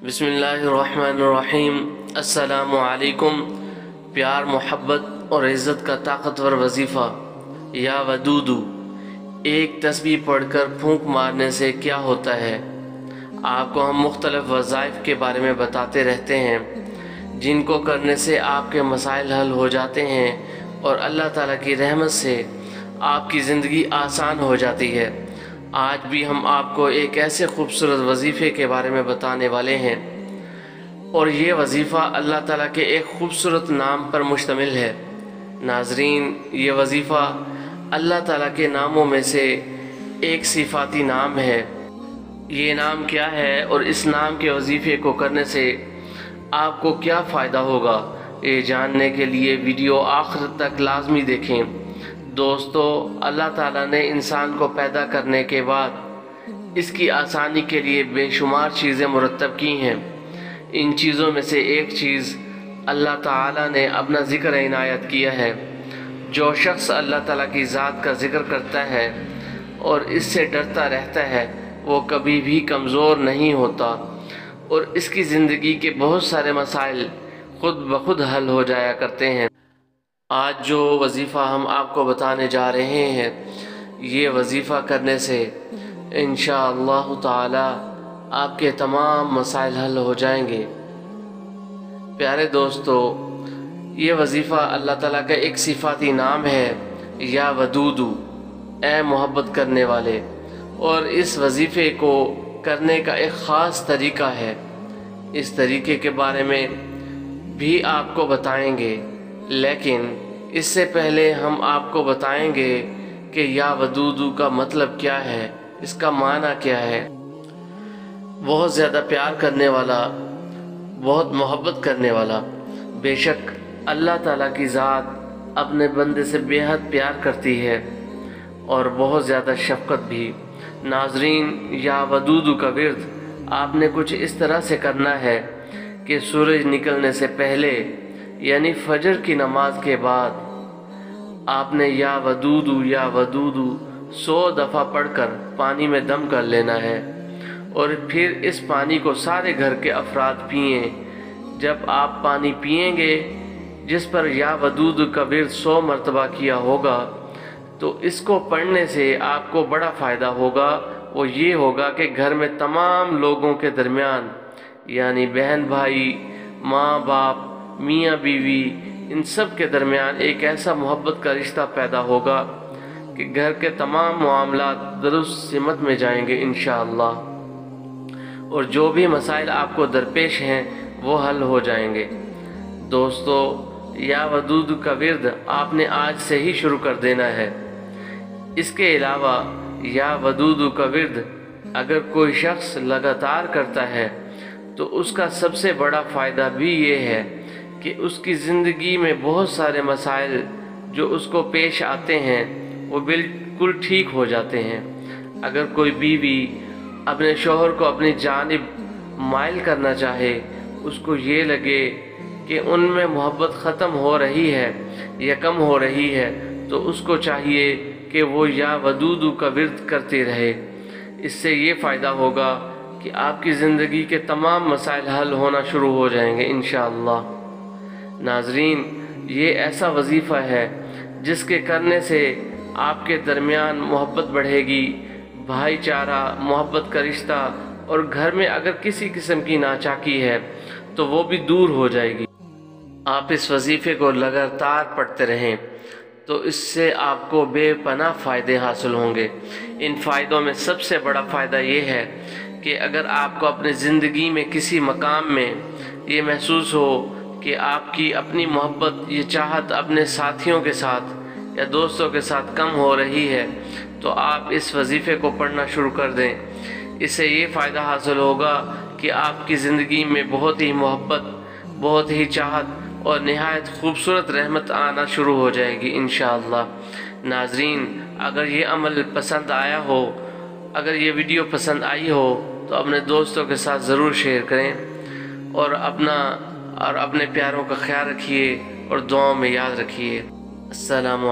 बिस्मिल्लाहिर्रहमानिर्रहीम। अस्सलामु अलैकुम। प्यार, मोहब्बत और इज़्ज़त का ताकतवर वजीफ़ा या वदूदू। एक तस्बीह पढ़कर फूंक मारने से क्या होता है? आपको हम मुख्तलिफ वज़ाइफ के बारे में बताते रहते हैं जिनको करने से आपके मसाइल हल हो जाते हैं और अल्लाह ताला की रहमत से आपकी ज़िंदगी आसान हो जाती है। आज भी हम आपको एक ऐसे खूबसूरत वजीफ़े के बारे में बताने वाले हैं और ये वजीफ़ा अल्लाह ताला के एक खूबसूरत नाम पर मुश्तमिल है। नाज़रीन, ये वजीफ़ा अल्लाह ताला के नामों में से एक सिफाती नाम है। ये नाम क्या है और इस नाम के वजीफ़े को करने से आपको क्या फ़ायदा होगा, ये जानने के लिए वीडियो आखिर तक लाजमी देखें। दोस्तों, अल्लाह ताला ने इंसान को पैदा करने के बाद इसकी आसानी के लिए बेशुमार चीज़ें मुरतब की हैं। इन चीज़ों में से एक चीज़ अल्लाह ताला ने अपना ज़िक्र इनायत किया है। जो शख्स अल्लाह ताला की ज़ात का ज़िक्र करता है और इससे डरता रहता है वो कभी भी कमज़ोर नहीं होता और इसकी ज़िंदगी के बहुत सारे मसाइल खुद ब खुद हल हो जाया करते हैं। आज जो वजीफ़ा हम आपको बताने जा रहे हैं, ये वजीफ़ा करने से इंशाअल्लाह ताला आपके तमाम मसाइल हल हो जाएंगे। प्यारे दोस्तों, ये वजीफ़ा अल्लाह ताला का एक सिफाती नाम है या वदूदू, ए मोहब्बत करने वाले। और इस वजीफ़े को करने का एक ख़ास तरीका है। इस तरीके के बारे में भी आपको बताएंगे, लेकिन इससे पहले हम आपको बताएंगे कि या वदूदू का मतलब क्या है, इसका माना क्या है। बहुत ज़्यादा प्यार करने वाला, बहुत मोहब्बत करने वाला। बेशक अल्लाह ताला की ज़ात अपने बंदे से बेहद प्यार करती है और बहुत ज़्यादा शफ़क़त भी। नाज़रीन, या वदूदू का विर्द आपने कुछ इस तरह से करना है कि सूरज निकलने से पहले यानी फजर की नमाज के बाद आपने या वदूदू 100 दफ़ा पढ़कर पानी में दम कर लेना है और फिर इस पानी को सारे घर के अफराद पिएं। जब आप पानी पिएंगे जिस पर या वदूदू का विर्द 100 मरतबा किया होगा, तो इसको पढ़ने से आपको बड़ा फ़ायदा होगा। वो ये होगा कि घर में तमाम लोगों के दरमियान यानी बहन भाई, माँ बाप, मियाँ बीवी, इन सब के दरमियान एक ऐसा मोहब्बत का रिश्ता पैदा होगा कि घर के तमाम मामलात दुरुस्त सिमत में जाएंगे इंशाअल्लाह, और जो भी मसाइल आपको दरपेश हैं वो हल हो जाएंगे। दोस्तों, या वदूदू का विर्द आपने आज से ही शुरू कर देना है। इसके अलावा या वदूदू का विर्द अगर कोई शख्स लगातार करता है तो उसका सबसे बड़ा फ़ायदा भी ये है कि उसकी ज़िंदगी में बहुत सारे मसाइल जो उसको पेश आते हैं वो बिल्कुल ठीक हो जाते हैं। अगर कोई बीवी अपने शौहर को अपनी जानिब माइल करना चाहे, उसको ये लगे कि उनमें मोहब्बत ख़त्म हो रही है या कम हो रही है, तो उसको चाहिए कि वो या वदूदू का विर्द करती रहे। इससे ये फ़ायदा होगा कि आपकी ज़िंदगी के तमाम मसाइल हल होना शुरू हो जाएंगे इंशाअल्लाह। नाज़रीन, ये ऐसा वजीफ़ा है जिसके करने से आपके दरमियान मोहब्बत बढ़ेगी, भाईचारा, मोहब्बत का रिश्ता, और घर में अगर किसी किस्म की नाचाकी है तो वो भी दूर हो जाएगी। आप इस वजीफ़े को लगातार पढ़ते रहें तो इससे आपको बेपनाह फ़ायदे हासिल होंगे। इन फ़ायदों में सबसे बड़ा फ़ायदा ये है कि अगर आपको अपनी ज़िंदगी में किसी मकाम में ये महसूस हो कि आपकी अपनी मोहब्बत, ये चाहत अपने साथियों के साथ या दोस्तों के साथ कम हो रही है, तो आप इस वजीफ़े को पढ़ना शुरू कर दें। इससे ये फ़ायदा हासिल होगा कि आपकी ज़िंदगी में बहुत ही मोहब्बत, बहुत ही चाहत और निहायत खूबसूरत रहमत आना शुरू हो जाएगी इंशाअल्लाह। नाज़रीन, अगर ये अमल पसंद आया हो, अगर ये वीडियो पसंद आई हो, तो अपने दोस्तों के साथ ज़रूर शेयर करें और अपने प्यारों का ख्याल रखिए और दुआओं में याद रखिए। अस्सलाम।